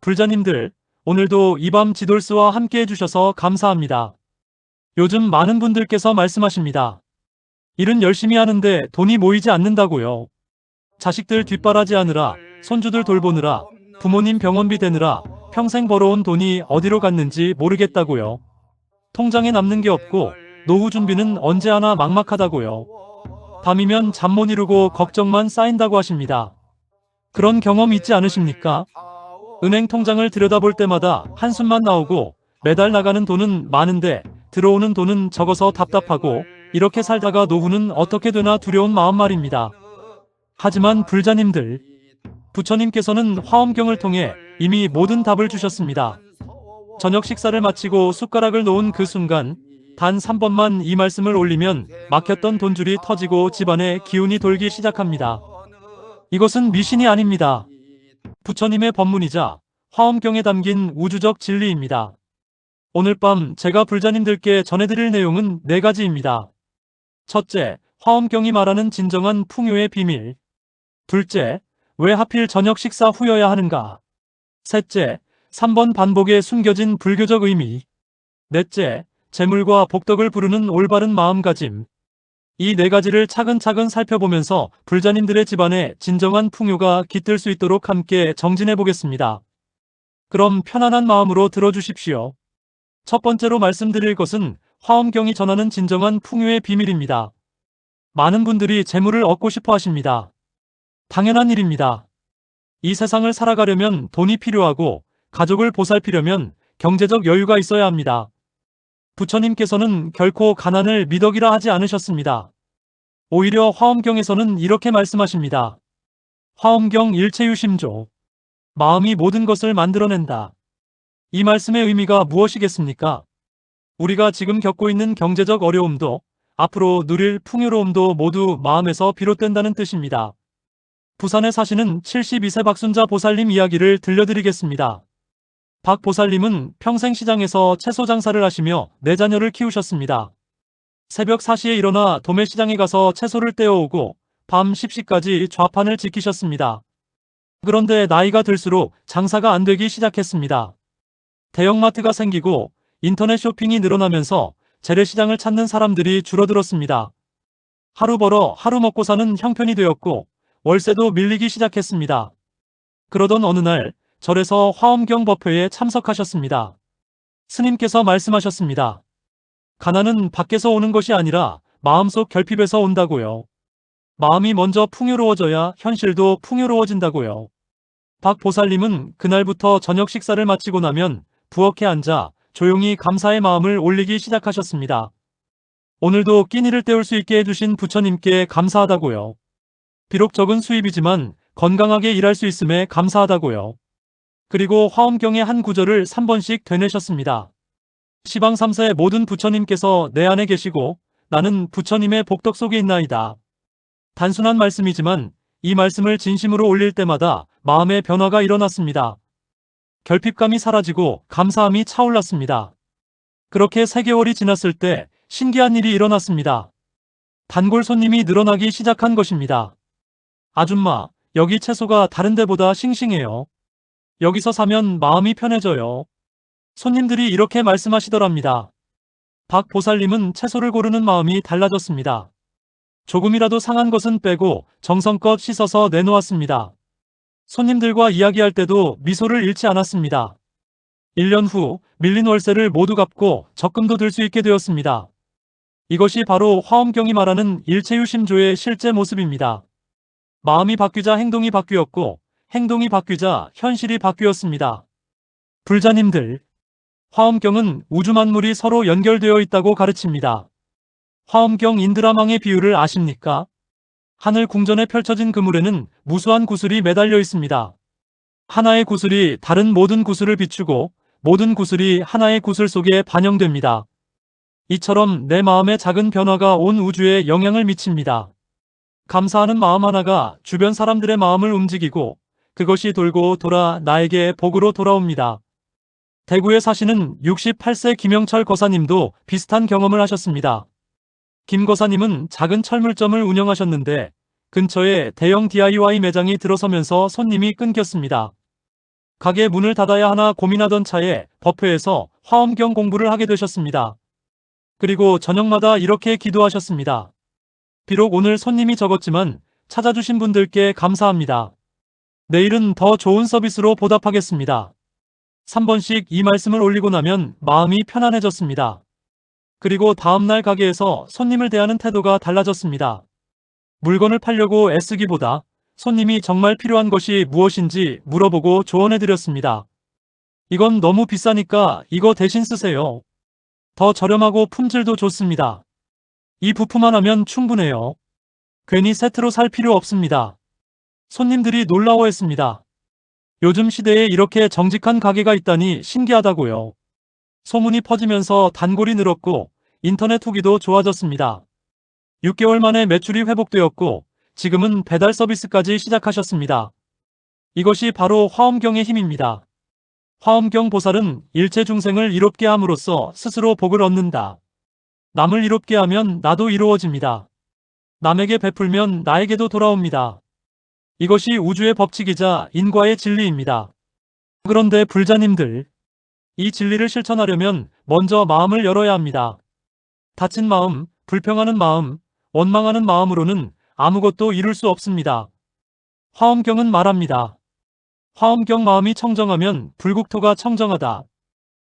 불자님들, 오늘도 이 밤 지돌스와 함께 해주셔서 감사합니다. 요즘 많은 분들께서 말씀하십니다. 일은 열심히 하는데 돈이 모이지 않는다고요. 자식들 뒷바라지 하느라, 손주들 돌보느라, 부모님 병원비 대느라 평생 벌어온 돈이 어디로 갔는지 모르겠다고요. 통장에 남는 게 없고 노후 준비는 언제 하나 막막하다고요. 밤이면 잠 못 이루고 걱정만 쌓인다고 하십니다. 그런 경험 있지 않으십니까? 은행 통장을 들여다볼 때마다 한숨만 나오고 매달 나가는 돈은 많은데 들어오는 돈은 적어서 답답하고 이렇게 살다가 노후는 어떻게 되나 두려운 마음 말입니다. 하지만 불자님들, 부처님께서는 화엄경을 통해 이미 모든 답을 주셨습니다. 저녁 식사를 마치고 숟가락을 놓은 그 순간 단 3번만 이 말씀을 올리면 막혔던 돈줄이 터지고 집안에 기운이 돌기 시작합니다. 이것은 미신이 아닙니다. 부처님의 법문이자 화엄경에 담긴 우주적 진리입니다. 오늘 밤 제가 불자님들께 전해드릴 내용은 4가지입니다. 첫째, 화엄경이 말하는 진정한 풍요의 비밀. 둘째, 왜 하필 저녁 식사 후여야 하는가. 셋째, 3번 반복에 숨겨진 불교적 의미. 넷째, 재물과 복덕을 부르는 올바른 마음가짐. 이 4가지를 차근차근 살펴보면서 불자님들의 집안에 진정한 풍요가 깃들 수 있도록 함께 정진해 보겠습니다. 그럼 편안한 마음으로 들어주십시오. 첫 번째로 말씀드릴 것은 화엄경이 전하는 진정한 풍요의 비밀입니다. 많은 분들이 재물을 얻고 싶어 하십니다. 당연한 일입니다. 이 세상을 살아가려면 돈이 필요하고 가족을 보살피려면 경제적 여유가 있어야 합니다. 부처님께서는 결코 가난을 미덕이라 하지 않으셨습니다. 오히려 화엄경에서는 이렇게 말씀하십니다. 화엄경 일체유심조. 마음이 모든 것을 만들어낸다. 이 말씀의 의미가 무엇이겠습니까? 우리가 지금 겪고 있는 경제적 어려움도 앞으로 누릴 풍요로움도 모두 마음에서 비롯된다는 뜻입니다. 부산에 사시는 72세 박순자 보살님 이야기를 들려드리겠습니다. 박 보살님은 평생 시장에서 채소 장사를 하시며 4자녀를 키우셨습니다. 새벽 4시에 일어나 도매시장에 가서 채소를 떼어오고 밤 10시까지 좌판을 지키셨습니다. 그런데 나이가 들수록 장사가 안 되기 시작했습니다. 대형마트가 생기고 인터넷 쇼핑이 늘어나면서 재래시장을 찾는 사람들이 줄어들었습니다. 하루 벌어 하루 먹고 사는 형편이 되었고 월세도 밀리기 시작했습니다. 그러던 어느 날 절에서 화엄경 법회에 참석하셨습니다. 스님께서 말씀하셨습니다. 가난은 밖에서 오는 것이 아니라 마음속 결핍에서 온다고요. 마음이 먼저 풍요로워져야 현실도 풍요로워진다고요. 박 보살님은 그날부터 저녁 식사를 마치고 나면 부엌에 앉아 조용히 감사의 마음을 올리기 시작하셨습니다. 오늘도 끼니를 때울 수 있게 해주신 부처님께 감사하다고요. 비록 적은 수입이지만 건강하게 일할 수 있음에 감사하다고요. 그리고 화엄경의 한 구절을 3번씩 되뇌셨습니다. 시방 3세 모든 부처님께서 내 안에 계시고 나는 부처님의 복덕 속에 있나이다. 단순한 말씀이지만 이 말씀을 진심으로 올릴 때마다 마음의 변화가 일어났습니다. 결핍감이 사라지고 감사함이 차올랐습니다. 그렇게 3개월이 지났을 때 신기한 일이 일어났습니다. 단골 손님이 늘어나기 시작한 것입니다. 아줌마, 여기 채소가 다른 데보다 싱싱해요. 여기서 사면 마음이 편해져요. 손님들이 이렇게 말씀하시더랍니다. 박 보살님은 채소를 고르는 마음이 달라졌습니다. 조금이라도 상한 것은 빼고 정성껏 씻어서 내놓았습니다. 손님들과 이야기할 때도 미소를 잃지 않았습니다. 1년 후 밀린 월세를 모두 갚고 적금도 들 수 있게 되었습니다. 이것이 바로 화엄경이 말하는 일체유심조의 실제 모습입니다. 마음이 바뀌자 행동이 바뀌었고 행동이 바뀌자 현실이 바뀌었습니다. 불자님들, 화엄경은 우주 만물이 서로 연결되어 있다고 가르칩니다. 화엄경 인드라망의 비유를 아십니까? 하늘 궁전에 펼쳐진 그물에는 무수한 구슬이 매달려 있습니다. 하나의 구슬이 다른 모든 구슬을 비추고 모든 구슬이 하나의 구슬 속에 반영됩니다. 이처럼 내 마음의 작은 변화가 온 우주에 영향을 미칩니다. 감사하는 마음 하나가 주변 사람들의 마음을 움직이고 그것이 돌고 돌아 나에게 복으로 돌아옵니다. 대구에 사시는 68세 김영철 거사님도 비슷한 경험을 하셨습니다. 김 거사님은 작은 철물점을 운영하셨는데 근처에 대형 DIY 매장이 들어서면서 손님이 끊겼습니다. 가게 문을 닫아야 하나 고민하던 차에 법회에서 화엄경 공부를 하게 되셨습니다. 그리고 저녁마다 이렇게 기도하셨습니다. 비록 오늘 손님이 적었지만 찾아주신 분들께 감사합니다. 내일은 더 좋은 서비스로 보답하겠습니다. 3번씩 이 말씀을 올리고 나면 마음이 편안해졌습니다. 그리고 다음날 가게에서 손님을 대하는 태도가 달라졌습니다. 물건을 팔려고 애쓰기보다 손님이 정말 필요한 것이 무엇인지 물어보고 조언해드렸습니다. 이건 너무 비싸니까 이거 대신 쓰세요. 더 저렴하고 품질도 좋습니다. 이 부품 하나면 충분해요. 괜히 세트로 살 필요 없습니다. 손님들이 놀라워했습니다. 요즘 시대에 이렇게 정직한 가게가 있다니 신기하다고요. 소문이 퍼지면서 단골이 늘었고 인터넷 후기도 좋아졌습니다. 6개월 만에 매출이 회복되었고 지금은 배달 서비스까지 시작하셨습니다. 이것이 바로 화엄경의 힘입니다. 화엄경 보살은 일체 중생을 이롭게 함으로써 스스로 복을 얻는다. 남을 이롭게 하면 나도 이루어집니다. 남에게 베풀면 나에게도 돌아옵니다. 이것이 우주의 법칙이자 인과의 진리입니다. 그런데 불자님들, 이 진리를 실천하려면 먼저 마음을 열어야 합니다. 다친 마음, 불평하는 마음, 원망하는 마음으로는 아무것도 이룰 수 없습니다. 화엄경은 말합니다. 화엄경 마음이 청정하면 불국토가 청정하다.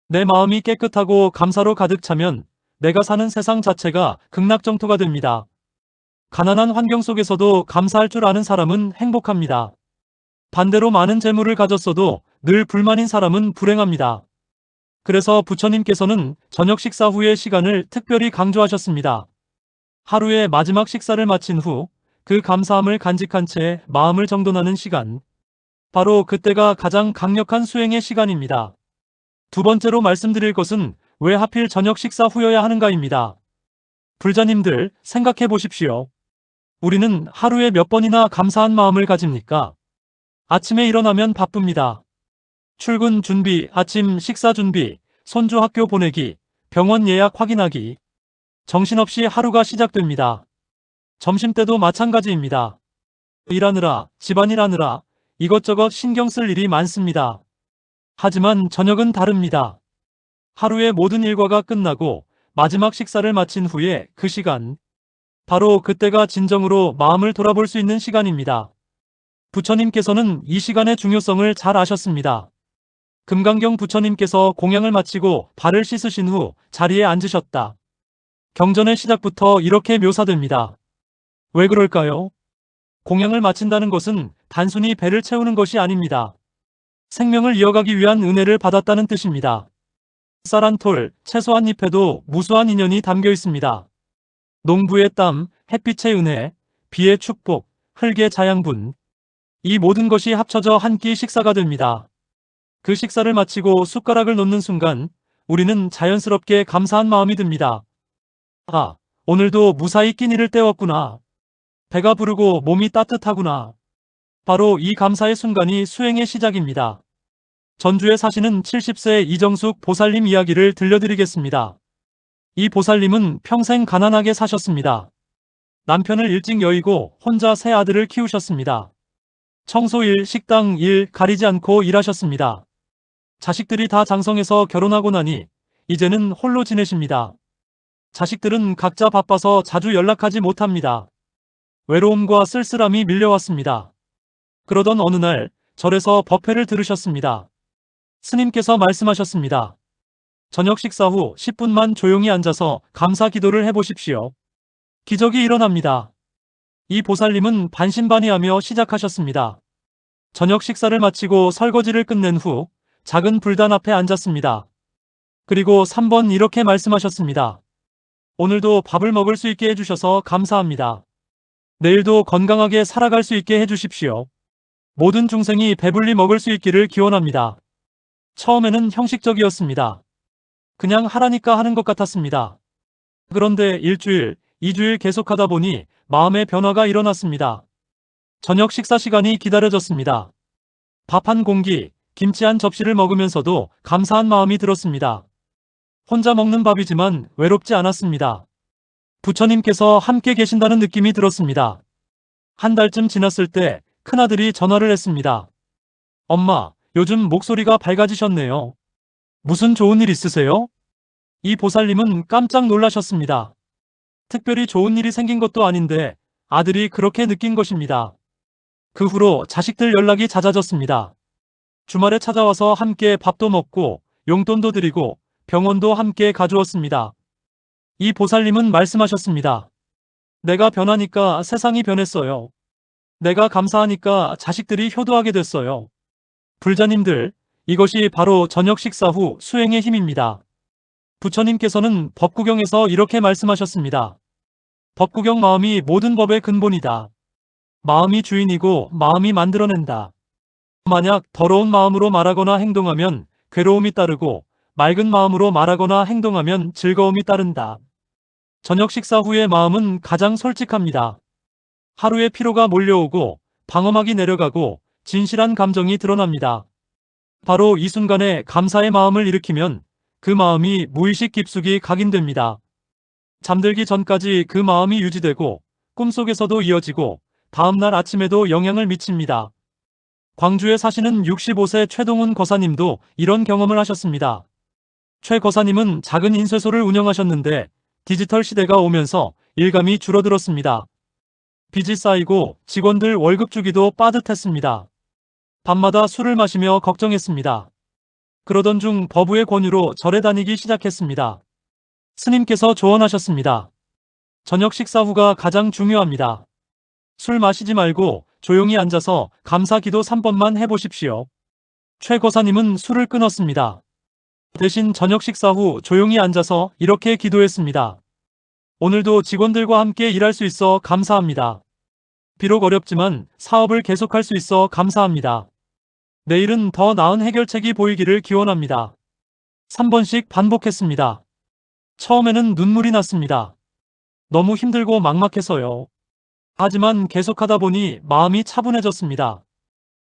내 마음이 깨끗하고 감사로 가득 차면 내가 사는 세상 자체가 극락정토가 됩니다. 가난한 환경 속에서도 감사할 줄 아는 사람은 행복합니다. 반대로 많은 재물을 가졌어도 늘 불만인 사람은 불행합니다. 그래서 부처님께서는 저녁 식사 후의 시간을 특별히 강조하셨습니다. 하루의 마지막 식사를 마친 후 그 감사함을 간직한 채 마음을 정돈하는 시간. 바로 그때가 가장 강력한 수행의 시간입니다. 두 번째로 말씀드릴 것은 왜 하필 저녁 식사 후여야 하는가입니다. 불자님들 생각해 보십시오. 우리는 하루에 몇 번이나 감사한 마음을 가집니까? 아침에 일어나면 바쁩니다. 출근 준비, 아침 식사 준비, 손주 학교 보내기, 병원 예약 확인하기. 정신없이 하루가 시작됩니다. 점심때도 마찬가지입니다. 일하느라, 집안일 하느라 이것저것 신경 쓸 일이 많습니다. 하지만 저녁은 다릅니다. 하루의 모든 일과가 끝나고 마지막 식사를 마친 후에 그 시간, 바로 그때가 진정으로 마음을 돌아볼 수 있는 시간입니다. 부처님께서는 이 시간의 중요성을 잘 아셨습니다. 금강경 부처님께서 공양을 마치고 발을 씻으신 후 자리에 앉으셨다. 경전의 시작부터 이렇게 묘사됩니다. 왜 그럴까요? 공양을 마친다는 것은 단순히 배를 채우는 것이 아닙니다. 생명을 이어가기 위한 은혜를 받았다는 뜻입니다. 쌀 한 톨, 채소 한 잎에도 무수한 인연이 담겨 있습니다. 농부의 땀, 햇빛의 은혜, 비의 축복, 흙의 자양분. 이 모든 것이 합쳐져 한 끼 식사가 됩니다. 그 식사를 마치고 숟가락을 놓는 순간 우리는 자연스럽게 감사한 마음이 듭니다. 아, 오늘도 무사히 끼니를 때웠구나. 배가 부르고 몸이 따뜻하구나. 바로 이 감사의 순간이 수행의 시작입니다. 전주에 사시는 70세 이정숙 보살님 이야기를 들려드리겠습니다. 이 보살님은 평생 가난하게 사셨습니다. 남편을 일찍 여의고 혼자 세 아들을 키우셨습니다. 청소 일, 식당 일 가리지 않고 일하셨습니다. 자식들이 다 장성해서 결혼하고 나니 이제는 홀로 지내십니다. 자식들은 각자 바빠서 자주 연락하지 못합니다. 외로움과 쓸쓸함이 밀려왔습니다. 그러던 어느 날 절에서 법회를 들으셨습니다. 스님께서 말씀하셨습니다. 저녁 식사 후 10분만 조용히 앉아서 감사 기도를 해보십시오. 기적이 일어납니다. 이 보살님은 반신반의하며 시작하셨습니다. 저녁 식사를 마치고 설거지를 끝낸 후 작은 불단 앞에 앉았습니다. 그리고 3번 이렇게 말씀하셨습니다. 오늘도 밥을 먹을 수 있게 해주셔서 감사합니다. 내일도 건강하게 살아갈 수 있게 해주십시오. 모든 중생이 배불리 먹을 수 있기를 기원합니다. 처음에는 형식적이었습니다. 그냥 하라니까 하는 것 같았습니다. 그런데 일주일, 2주일 계속하다 보니 마음의 변화가 일어났습니다. 저녁 식사 시간이 기다려졌습니다. 밥 한 공기, 김치 한 접시를 먹으면서도 감사한 마음이 들었습니다. 혼자 먹는 밥이지만 외롭지 않았습니다. 부처님께서 함께 계신다는 느낌이 들었습니다. 한 달쯤 지났을 때 큰아들이 전화를 했습니다. 엄마, 요즘 목소리가 밝아지셨네요. 무슨 좋은 일 있으세요? 이 보살님은 깜짝 놀라셨습니다. 특별히 좋은 일이 생긴 것도 아닌데 아들이 그렇게 느낀 것입니다. 그 후로 자식들 연락이 잦아졌습니다. 주말에 찾아와서 함께 밥도 먹고 용돈도 드리고 병원도 함께 가주었습니다. 이 보살님은 말씀하셨습니다. 내가 변하니까 세상이 변했어요. 내가 감사하니까 자식들이 효도하게 됐어요. 불자님들, 이것이 바로 저녁 식사 후 수행의 힘입니다. 부처님께서는 법구경에서 이렇게 말씀하셨습니다. 법구경 마음이 모든 법의 근본이다. 마음이 주인이고 마음이 만들어낸다. 만약 더러운 마음으로 말하거나 행동하면 괴로움이 따르고 맑은 마음으로 말하거나 행동하면 즐거움이 따른다. 저녁 식사 후의 마음은 가장 솔직합니다. 하루의 피로가 몰려오고 방어막이 내려가고 진실한 감정이 드러납니다. 바로 이 순간에 감사의 마음을 일으키면 그 마음이 무의식 깊숙이 각인됩니다. 잠들기 전까지 그 마음이 유지되고 꿈속에서도 이어지고 다음날 아침에도 영향을 미칩니다. 광주에 사시는 65세 최동훈 거사님도 이런 경험을 하셨습니다. 최 거사님은 작은 인쇄소를 운영하셨는데 디지털 시대가 오면서 일감이 줄어들었습니다. 빚이 쌓이고 직원들 월급 주기도 빠듯했습니다. 밤마다 술을 마시며 걱정했습니다. 그러던 중 법우의 권유로 절에 다니기 시작했습니다. 스님께서 조언하셨습니다. 저녁 식사 후가 가장 중요합니다. 술 마시지 말고 조용히 앉아서 감사 기도 3번만 해보십시오. 최 거사님은 술을 끊었습니다. 대신 저녁 식사 후 조용히 앉아서 이렇게 기도했습니다. 오늘도 직원들과 함께 일할 수 있어 감사합니다. 비록 어렵지만 사업을 계속할 수 있어 감사합니다. 내일은 더 나은 해결책이 보이기를 기원합니다. 3번씩 반복했습니다. 처음에는 눈물이 났습니다. 너무 힘들고 막막해서요. 하지만 계속하다 보니 마음이 차분해졌습니다.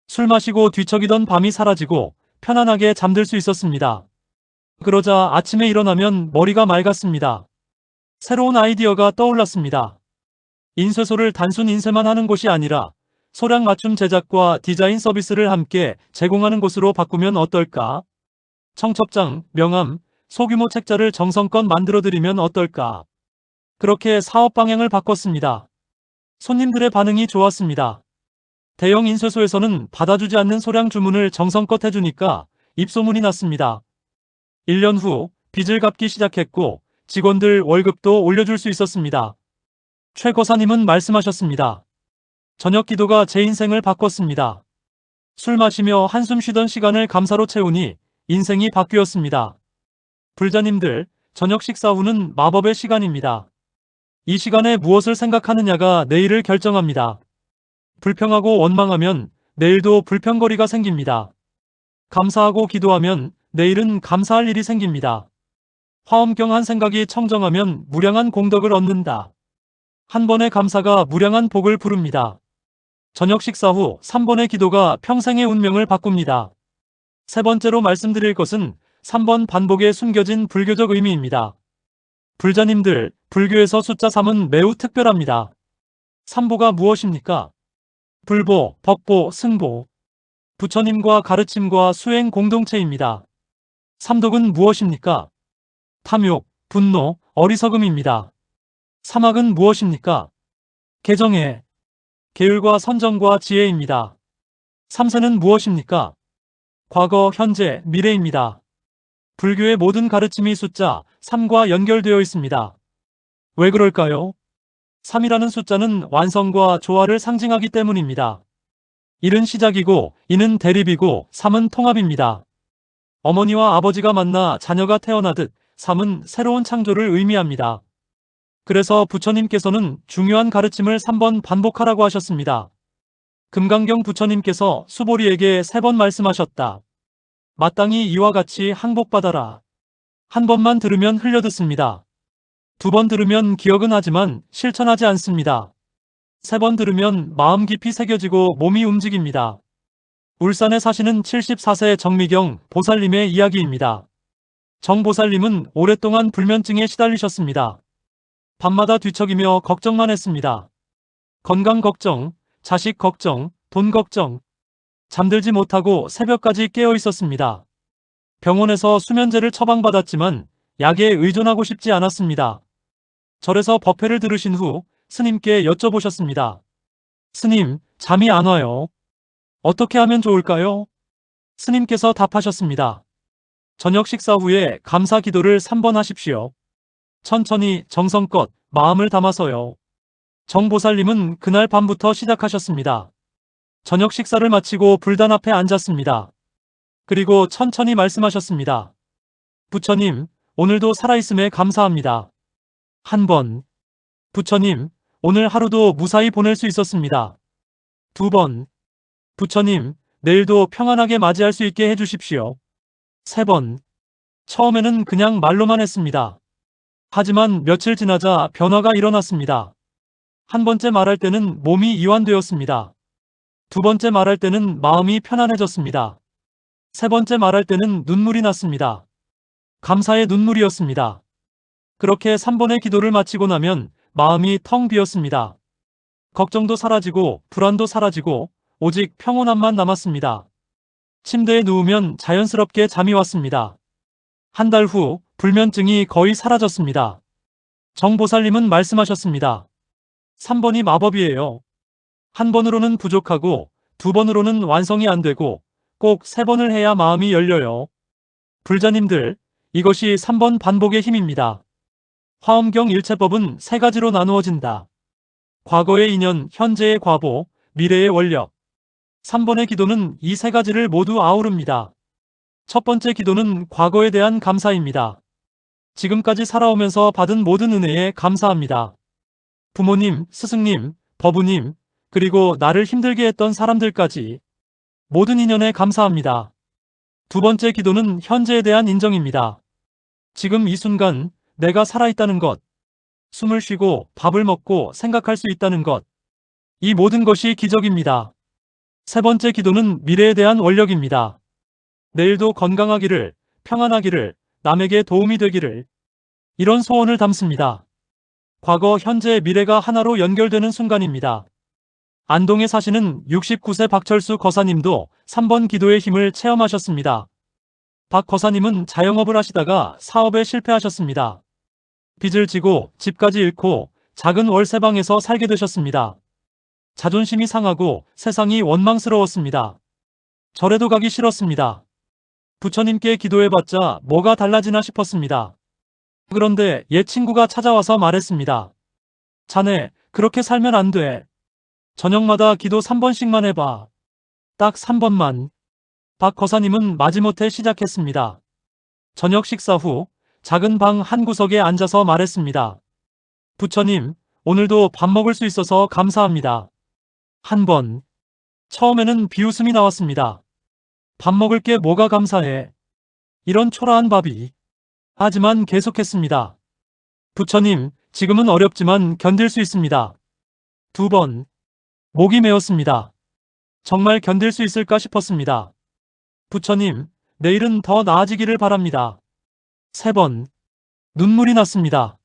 술 마시고 뒤척이던 밤이 사라지고 편안하게 잠들 수 있었습니다. 그러자 아침에 일어나면 머리가 맑았습니다. 새로운 아이디어가 떠올랐습니다. 인쇄소를 단순 인쇄만 하는 곳이 아니라 소량 맞춤 제작과 디자인 서비스를 함께 제공하는 곳으로 바꾸면 어떨까? 청첩장, 명함, 소규모 책자를 정성껏 만들어드리면 어떨까? 그렇게 사업 방향을 바꿨습니다. 손님들의 반응이 좋았습니다. 대형 인쇄소에서는 받아주지 않는 소량 주문을 정성껏 해주니까 입소문이 났습니다. 1년 후 빚을 갚기 시작했고 직원들 월급도 올려줄 수 있었습니다. 최 거사님은 말씀하셨습니다. 저녁 기도가 제 인생을 바꿨습니다. 술 마시며 한숨 쉬던 시간을 감사로 채우니 인생이 바뀌었습니다. 불자님들, 저녁 식사 후는 마법의 시간입니다. 이 시간에 무엇을 생각하느냐가 내일을 결정합니다. 불평하고 원망하면 내일도 불평거리가 생깁니다. 감사하고 기도하면 내일은 감사할 일이 생깁니다. 화엄경한 생각이 청정하면 무량한 공덕을 얻는다. 한 번의 감사가 무량한 복을 부릅니다. 저녁 식사 후 3번의 기도가 평생의 운명을 바꿉니다. 세 번째로 말씀드릴 것은 3번 반복에 숨겨진 불교적 의미입니다. 불자님들, 불교에서 숫자 3은 매우 특별합니다. 삼보가 무엇입니까? 불보, 법보, 승보. 부처님과 가르침과 수행 공동체입니다. 삼독은 무엇입니까? 탐욕, 분노, 어리석음입니다. 사막은 무엇입니까? 개정해, 계율과 선정과 지혜입니다. 삼세는 무엇입니까? 과거, 현재, 미래입니다. 불교의 모든 가르침이 숫자 3과 연결되어 있습니다. 왜 그럴까요? 3이라는 숫자는 완성과 조화를 상징하기 때문입니다. 1은 시작이고 2는 대립이고 3은 통합입니다. 어머니와 아버지가 만나 자녀가 태어나듯 3은 새로운 창조를 의미합니다. 그래서 부처님께서는 중요한 가르침을 3번 반복하라고 하셨습니다. 금강경 부처님께서 수보리에게 3번 말씀하셨다. 마땅히 이와 같이 항복받아라. 한 번만 들으면 흘려듣습니다. 2번 들으면 기억은 하지만 실천하지 않습니다. 3번 들으면 마음 깊이 새겨지고 몸이 움직입니다. 울산에 사시는 74세 정미경 보살님의 이야기입니다. 정 보살님은 오랫동안 불면증에 시달리셨습니다. 밤마다 뒤척이며 걱정만 했습니다. 건강 걱정, 자식 걱정, 돈 걱정. 잠들지 못하고 새벽까지 깨어 있었습니다. 병원에서 수면제를 처방받았지만 약에 의존하고 싶지 않았습니다. 절에서 법회를 들으신 후 스님께 여쭤보셨습니다. 스님, 잠이 안 와요. 어떻게 하면 좋을까요? 스님께서 답하셨습니다. 저녁 식사 후에 감사 기도를 3번 하십시오. 천천히 정성껏 마음을 담아서요. 정보살님은 그날 밤부터 시작하셨습니다. 저녁 식사를 마치고 불단 앞에 앉았습니다. 그리고 천천히 말씀하셨습니다. 부처님, 오늘도 살아있음에 감사합니다. 한 번. 부처님, 오늘 하루도 무사히 보낼 수 있었습니다. 2번. 부처님, 내일도 평안하게 맞이할 수 있게 해주십시오. 3번. 처음에는 그냥 말로만 했습니다. 하지만 며칠 지나자 변화가 일어났습니다. 한 번째 말할 때는 몸이 이완되었습니다. 2번째 말할 때는 마음이 편안해졌습니다. 3번째 말할 때는 눈물이 났습니다. 감사의 눈물이었습니다. 그렇게 3번의 기도를 마치고 나면 마음이 텅 비었습니다. 걱정도 사라지고 불안도 사라지고 오직 평온함만 남았습니다. 침대에 누우면 자연스럽게 잠이 왔습니다. 한 달 후 불면증이 거의 사라졌습니다. 정보살님은 말씀하셨습니다. 3번이 마법이에요. 한 번으로는 부족하고 2번으로는 완성이 안 되고 꼭 3번을 해야 마음이 열려요. 불자님들, 이것이 3번 반복의 힘입니다. 화엄경 일체법은 3가지로 나누어진다. 과거의 인연, 현재의 과보, 미래의 원력. 3번의 기도는 이 3가지를 모두 아우릅니다. 첫 번째 기도는 과거에 대한 감사입니다. 지금까지 살아오면서 받은 모든 은혜에 감사합니다. 부모님, 스승님, 법우님, 그리고 나를 힘들게 했던 사람들까지 모든 인연에 감사합니다. 2번째 기도는 현재에 대한 인정입니다. 지금 이 순간 내가 살아있다는 것, 숨을 쉬고 밥을 먹고 생각할 수 있다는 것, 이 모든 것이 기적입니다. 3번째 기도는 미래에 대한 원력입니다. 내일도 건강하기를, 평안하기를, 남에게 도움이 되기를, 이런 소원을 담습니다. 과거, 현재, 미래가 하나로 연결되는 순간입니다. 안동에 사시는 69세 박철수 거사님도 3번 기도의 힘을 체험하셨습니다. 박 거사님은 자영업을 하시다가 사업에 실패하셨습니다. 빚을 지고 집까지 잃고 작은 월세방에서 살게 되셨습니다. 자존심이 상하고 세상이 원망스러웠습니다. 절에도 가기 싫었습니다. 부처님께 기도해봤자 뭐가 달라지나 싶었습니다. 그런데 옛 친구가 찾아와서 말했습니다. 자네, 그렇게 살면 안 돼. 저녁마다 기도 3번씩만 해봐. 딱 3번만. 박 거사님은 마지못해 시작했습니다. 저녁 식사 후 작은 방 한 구석에 앉아서 말했습니다. 부처님, 오늘도 밥 먹을 수 있어서 감사합니다. 한 번. 처음에는 비웃음이 나왔습니다. 밥 먹을 게 뭐가 감사해. 이런 초라한 밥이. 하지만 계속했습니다. 부처님, 지금은 어렵지만 견딜 수 있습니다. 2번. 목이 메었습니다. 정말 견딜 수 있을까 싶었습니다. 부처님, 내일은 더 나아지기를 바랍니다. 3번. 눈물이 났습니다.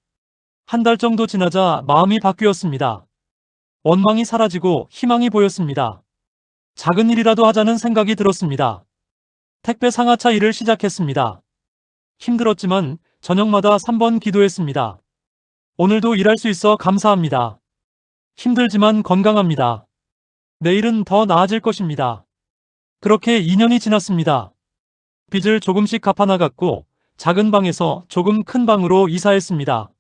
한 달 정도 지나자 마음이 바뀌었습니다. 원망이 사라지고 희망이 보였습니다. 작은 일이라도 하자는 생각이 들었습니다. 택배 상하차 일을 시작했습니다. 힘들었지만 저녁마다 3번 기도했습니다. 오늘도 일할 수 있어 감사합니다. 힘들지만 건강합니다. 내일은 더 나아질 것입니다. 그렇게 2년이 지났습니다. 빚을 조금씩 갚아나갔고 작은 방에서 조금 큰 방으로 이사했습니다.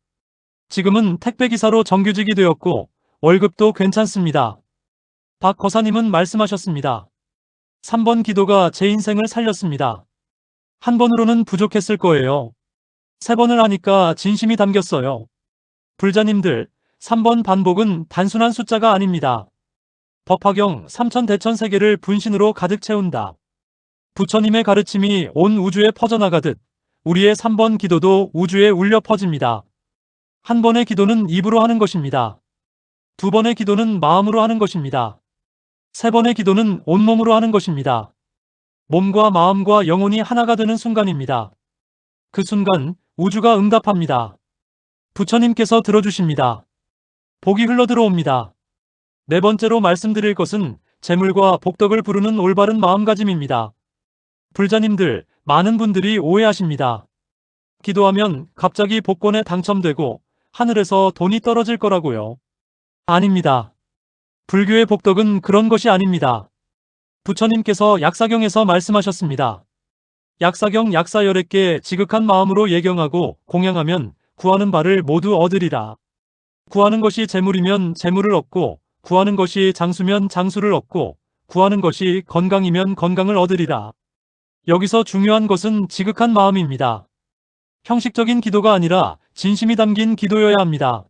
지금은 택배기사로 정규직이 되었고 월급도 괜찮습니다. 박 거사님은 말씀하셨습니다. 3번 기도가 제 인생을 살렸습니다. 한 번으로는 부족했을 거예요. 3번을 하니까 진심이 담겼어요. 불자님들, 3번 반복은 단순한 숫자가 아닙니다. 법화경 3천대천세계를 분신으로 가득 채운다. 부처님의 가르침이 온 우주에 퍼져나가듯 우리의 3번 기도도 우주에 울려 퍼집니다. 한 번의 기도는 입으로 하는 것입니다. 2번의 기도는 마음으로 하는 것입니다. 3번의 기도는 온몸으로 하는 것입니다. 몸과 마음과 영혼이 하나가 되는 순간입니다. 그 순간 우주가 응답합니다. 부처님께서 들어주십니다. 복이 흘러들어옵니다. 네 번째로 말씀드릴 것은 재물과 복덕을 부르는 올바른 마음가짐입니다. 불자님들, 많은 분들이 오해하십니다. 기도하면 갑자기 복권에 당첨되고 하늘에서 돈이 떨어질 거라고요. 아닙니다. 불교의 복덕은 그런 것이 아닙니다. 부처님께서 약사경에서 말씀하셨습니다. 약사경 약사 열애께 지극한 마음으로 예경하고 공양하면 구하는 바를 모두 얻으리라. 구하는 것이 재물이면 재물을 얻고, 구하는 것이 장수면 장수를 얻고, 구하는 것이 건강이면 건강을 얻으리라. 여기서 중요한 것은 지극한 마음입니다. 형식적인 기도가 아니라 진심이 담긴 기도여야 합니다.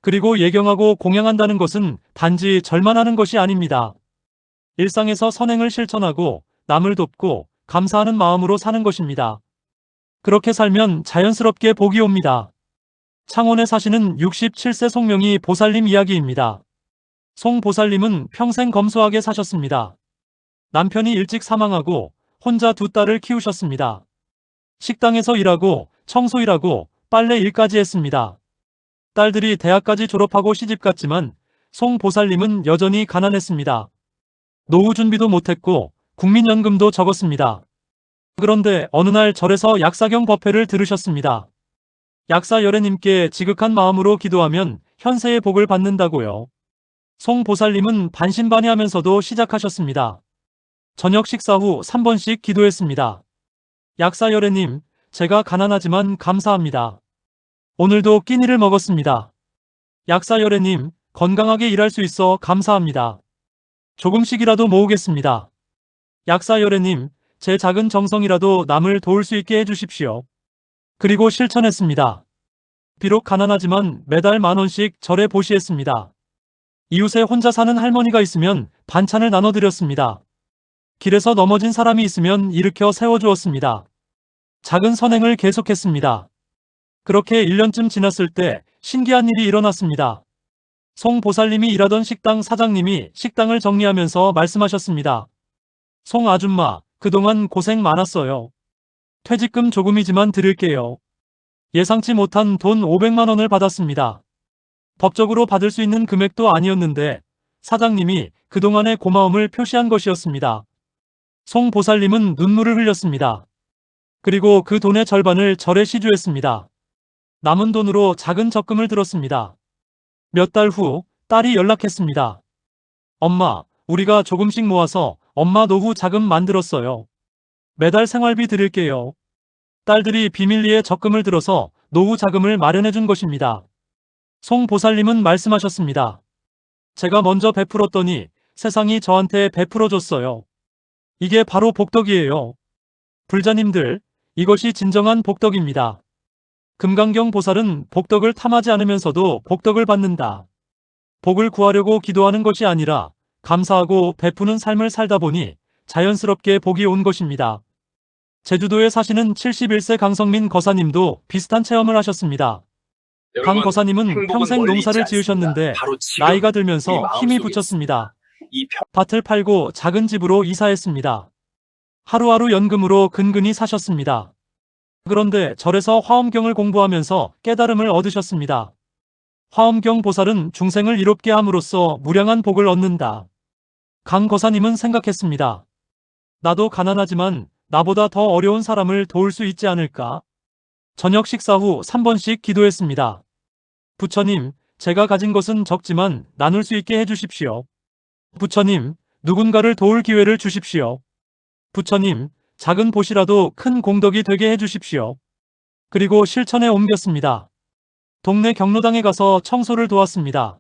그리고 예경하고 공양한다는 것은 단지 절만하는 것이 아닙니다. 일상에서 선행을 실천하고 남을 돕고 감사하는 마음으로 사는 것입니다. 그렇게 살면 자연스럽게 복이 옵니다. 창원에 사시는 67세 송명희 보살님 이야기입니다. 송 보살님은 평생 검소하게 사셨습니다. 남편이 일찍 사망하고 혼자 두 딸을 키우셨습니다. 식당에서 일하고 청소 일하고 빨래 일까지 했습니다. 딸들이 대학까지 졸업하고 시집갔지만 송 보살님은 여전히 가난했습니다. 노후 준비도 못했고 국민연금도 적었습니다. 그런데 어느 날 절에서 약사경 법회를 들으셨습니다. 약사 열애님께 지극한 마음으로 기도하면 현세의 복을 받는다고요. 송 보살님은 반신반의하면서도 시작하셨습니다. 저녁 식사 후 3번씩 기도했습니다. 약사 열애님, 제가 가난하지만 감사합니다. 오늘도 끼니를 먹었습니다. 약사 열애님, 건강하게 일할 수 있어 감사합니다. 조금씩이라도 모으겠습니다. 약사 열애님, 제 작은 정성이라도 남을 도울 수 있게 해주십시오. 그리고 실천했습니다. 비록 가난하지만 매달 10,000원씩 절에 보시했습니다. 이웃에 혼자 사는 할머니가 있으면 반찬을 나눠드렸습니다. 길에서 넘어진 사람이 있으면 일으켜 세워주었습니다. 작은 선행을 계속했습니다. 그렇게 1년쯤 지났을 때 신기한 일이 일어났습니다. 송 보살님이 일하던 식당 사장님이 식당을 정리하면서 말씀하셨습니다. 송 아줌마, 그동안 고생 많았어요. 퇴직금 조금이지만 드릴게요. 예상치 못한 돈 500만 원을 받았습니다. 법적으로 받을 수 있는 금액도 아니었는데 사장님이 그동안의 고마움을 표시한 것이었습니다. 송 보살님은 눈물을 흘렸습니다. 그리고 그 돈의 절반을 절에 시주했습니다. 남은 돈으로 작은 적금을 들었습니다. 몇 달 후 딸이 연락했습니다. 엄마, 우리가 조금씩 모아서 엄마 노후 자금 만들었어요. 매달 생활비 드릴게요. 딸들이 비밀리에 적금을 들어서 노후 자금을 마련해 준 것입니다. 송 보살님은 말씀하셨습니다. 제가 먼저 베풀었더니 세상이 저한테 베풀어 줬어요. 이게 바로 복덕이에요. 불자님들, 이것이 진정한 복덕입니다. 금강경 보살은 복덕을 탐하지 않으면서도 복덕을 받는다. 복을 구하려고 기도하는 것이 아니라 감사하고 베푸는 삶을 살다 보니 자연스럽게 복이 온 것입니다. 제주도에 사시는 71세 강성민 거사님도 비슷한 체험을 하셨습니다. 강 거사님은 평생 농사를 지으셨는데 나이가 들면서 힘이 붙였습니다. 밭을 팔고 작은 집으로 이사했습니다. 하루하루 연금으로 근근히 사셨습니다. 그런데 절에서 화엄경을 공부하면서 깨달음을 얻으셨습니다. 화엄경 보살은 중생을 이롭게 함으로써 무량한 복을 얻는다. 강 거사님은 생각했습니다. 나도 가난하지만 나보다 더 어려운 사람을 도울 수 있지 않을까? 저녁 식사 후 3번씩 기도했습니다. 부처님, 제가 가진 것은 적지만 나눌 수 있게 해주십시오. 부처님, 누군가를 도울 기회를 주십시오. 부처님, 작은 보시라도 큰 공덕이 되게 해주십시오. 그리고 실천에 옮겼습니다. 동네 경로당에 가서 청소를 도왔습니다.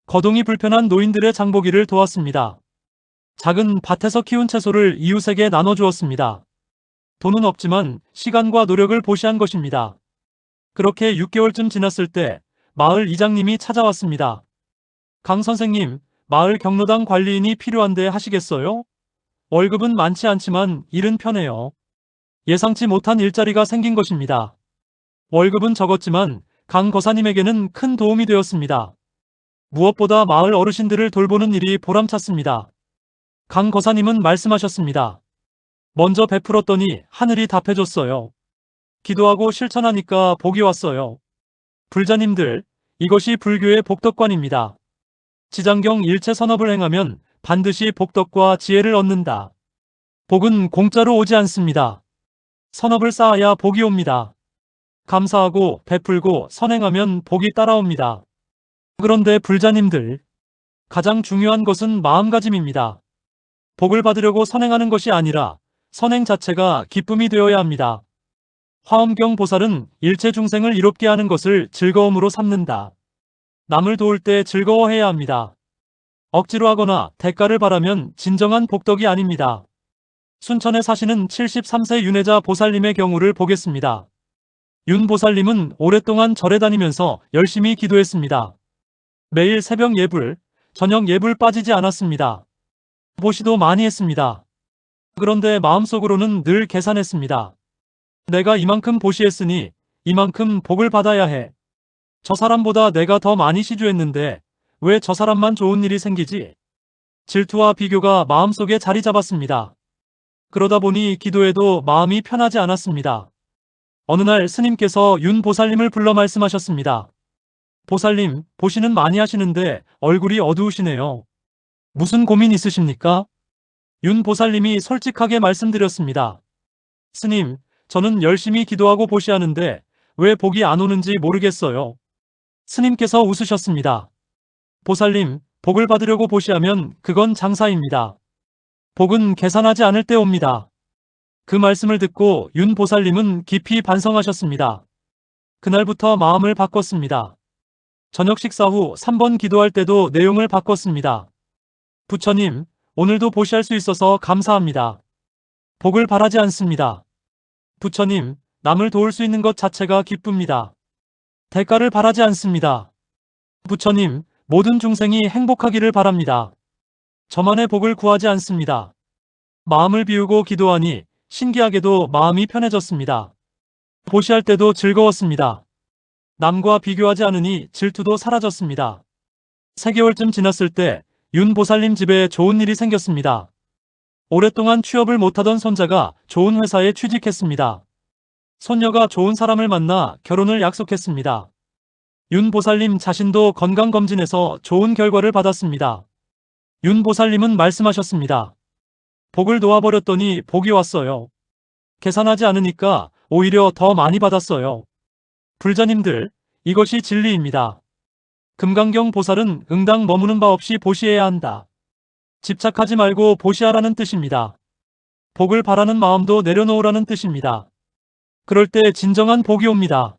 거동이 불편한 노인들의 장보기를 도왔습니다. 작은 밭에서 키운 채소를 이웃에게 나눠주었습니다. 돈은 없지만 시간과 노력을 보시한 것입니다. 그렇게 6개월쯤 지났을 때 마을 이장님이 찾아왔습니다. 강 선생님, 마을 경로당 관리인이 필요한데 하시겠어요? 월급은 많지 않지만 일은 편해요. 예상치 못한 일자리가 생긴 것입니다. 월급은 적었지만 강 거사님에게는 큰 도움이 되었습니다. 무엇보다 마을 어르신들을 돌보는 일이 보람찼습니다. 강 거사님은 말씀하셨습니다. 먼저 베풀었더니 하늘이 답해줬어요. 기도하고 실천하니까 복이 왔어요. 불자님들, 이것이 불교의 복덕관입니다. 지장경 일체 선업을 행하면 반드시 복덕과 지혜를 얻는다. 복은 공짜로 오지 않습니다. 선업을 쌓아야 복이 옵니다. 감사하고 베풀고 선행하면 복이 따라옵니다. 그런데 불자님들, 가장 중요한 것은 마음가짐입니다. 복을 받으려고 선행하는 것이 아니라 선행 자체가 기쁨이 되어야 합니다. 화엄경 보살은 일체 중생을 이롭게 하는 것을 즐거움으로 삼는다. 남을 도울 때 즐거워해야 합니다. 억지로 하거나 대가를 바라면 진정한 복덕이 아닙니다. 순천에 사시는 73세 윤혜자 보살님의 경우를 보겠습니다. 윤 보살님은 오랫동안 절에 다니면서 열심히 기도했습니다. 매일 새벽 예불, 저녁 예불 빠지지 않았습니다. 보시도 많이 했습니다. 그런데 마음속으로는 늘 계산했습니다. 내가 이만큼 보시했으니 이만큼 복을 받아야 해. 저 사람보다 내가 더 많이 시주했는데 왜 저 사람만 좋은 일이 생기지? 질투와 비교가 마음속에 자리 잡았습니다. 그러다 보니 기도에도 마음이 편하지 않았습니다. 어느 날 스님께서 윤 보살님을 불러 말씀하셨습니다. 보살님, 보시는 많이 하시는데 얼굴이 어두우시네요. 무슨 고민 있으십니까? 윤 보살님이 솔직하게 말씀드렸습니다. 스님, 저는 열심히 기도하고 보시하는데 왜 복이 안 오는지 모르겠어요. 스님께서 웃으셨습니다. 보살님, 복을 받으려고 보시하면 그건 장사입니다. 복은 계산하지 않을 때 옵니다. 그 말씀을 듣고 윤 보살님은 깊이 반성하셨습니다. 그날부터 마음을 바꿨습니다. 저녁 식사 후 3번 기도할 때도 내용을 바꿨습니다. 부처님, 오늘도 보시할 수 있어서 감사합니다. 복을 바라지 않습니다. 부처님, 남을 도울 수 있는 것 자체가 기쁩니다. 대가를 바라지 않습니다. 부처님, 모든 중생이 행복하기를 바랍니다. 저만의 복을 구하지 않습니다. 마음을 비우고 기도하니 신기하게도 마음이 편해졌습니다. 보시할 때도 즐거웠습니다. 남과 비교하지 않으니 질투도 사라졌습니다. 3개월쯤 지났을 때 윤 보살님 집에 좋은 일이 생겼습니다. 오랫동안 취업을 못하던 손자가 좋은 회사에 취직했습니다. 손녀가 좋은 사람을 만나 결혼을 약속했습니다. 윤 보살님 자신도 건강검진에서 좋은 결과를 받았습니다. 윤 보살님은 말씀하셨습니다. 복을 놓아버렸더니 복이 왔어요. 계산하지 않으니까 오히려 더 많이 받았어요. 불자님들, 이것이 진리입니다. 금강경 보살은 응당 머무는 바 없이 보시해야 한다. 집착하지 말고 보시하라는 뜻입니다. 복을 바라는 마음도 내려놓으라는 뜻입니다. 그럴 때 진정한 복이 옵니다.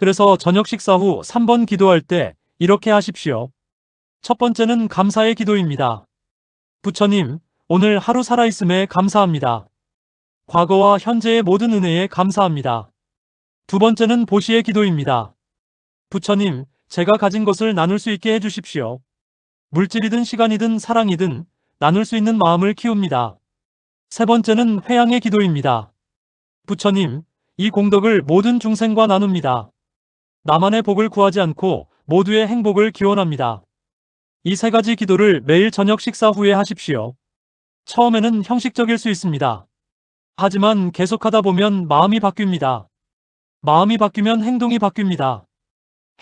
그래서 저녁 식사 후 3번 기도할 때 이렇게 하십시오. 첫 번째는 감사의 기도입니다. 부처님, 오늘 하루 살아있음에 감사합니다. 과거와 현재의 모든 은혜에 감사합니다. 두 번째는 보시의 기도입니다. 부처님, 제가 가진 것을 나눌 수 있게 해주십시오. 물질이든 시간이든 사랑이든 나눌 수 있는 마음을 키웁니다. 세 번째는 회양의 기도입니다. 부처님, 이 공덕을 모든 중생과 나눕니다. 나만의 복을 구하지 않고 모두의 행복을 기원합니다. 이 3가지 기도를 매일 저녁 식사 후에 하십시오. 처음에는 형식적일 수 있습니다. 하지만 계속하다 보면 마음이 바뀝니다. 마음이 바뀌면 행동이 바뀝니다.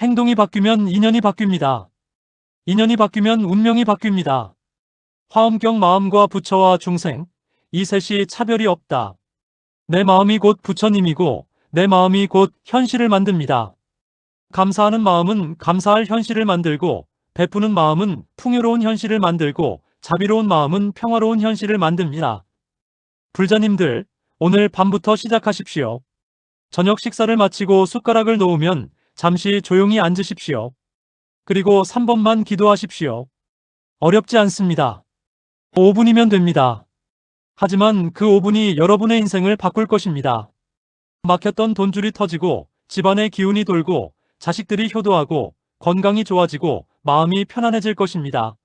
행동이 바뀌면 인연이 바뀝니다. 인연이 바뀌면 운명이 바뀝니다. 화엄경 마음과 부처와 중생, 이 셋이 차별이 없다. 내 마음이 곧 부처님이고 내 마음이 곧 현실을 만듭니다. 감사하는 마음은 감사할 현실을 만들고 베푸는 마음은 풍요로운 현실을 만들고 자비로운 마음은 평화로운 현실을 만듭니다. 불자님들, 오늘 밤부터 시작하십시오. 저녁 식사를 마치고 숟가락을 놓으면 잠시 조용히 앉으십시오. 그리고 3번만 기도하십시오. 어렵지 않습니다. 5분이면 됩니다. 하지만 그 5분이 여러분의 인생을 바꿀 것입니다. 막혔던 돈줄이 터지고 집안의 기운이 돌고 자식들이 효도하고 건강이 좋아지고 마음이 편안해질 것입니다.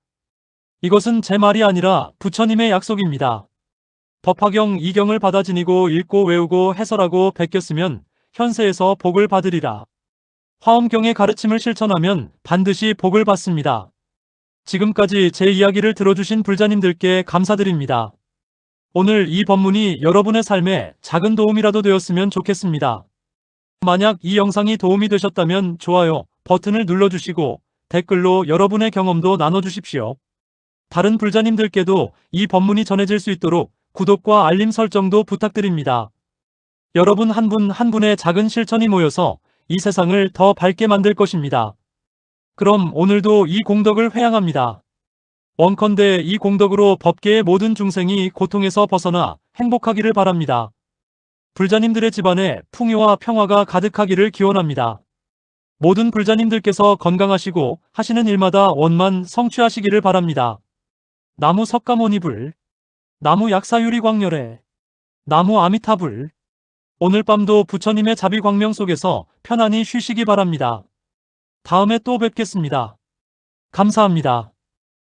이것은 제 말이 아니라 부처님의 약속입니다. 법화경 2경을 받아 지니고 읽고 외우고 해설하고 베꼈으면 현세에서 복을 받으리라. 화엄경의 가르침을 실천하면 반드시 복을 받습니다. 지금까지 제 이야기를 들어주신 불자님들께 감사드립니다. 오늘 이 법문이 여러분의 삶에 작은 도움이라도 되었으면 좋겠습니다. 만약 이 영상이 도움이 되셨다면 좋아요 버튼을 눌러주시고 댓글로 여러분의 경험도 나눠주십시오. 다른 불자님들께도 이 법문이 전해질 수 있도록 구독과 알림 설정도 부탁드립니다. 여러분 한 분 한 분의 작은 실천이 모여서 이 세상을 더 밝게 만들 것입니다. 그럼 오늘도 이 공덕을 회양합니다. 원컨대 이 공덕으로 법계의 모든 중생이 고통에서 벗어나 행복하기를 바랍니다. 불자님들의 집안에 풍요와 평화가 가득하기를 기원합니다. 모든 불자님들께서 건강하시고 하시는 일마다 원만 성취하시기를 바랍니다. 나무 석가모니불, 나무 약사유리광열애, 나무 아미타불. 오늘 밤도 부처님의 자비광명 속에서 편안히 쉬시기 바랍니다. 다음에 또 뵙겠습니다. 감사합니다.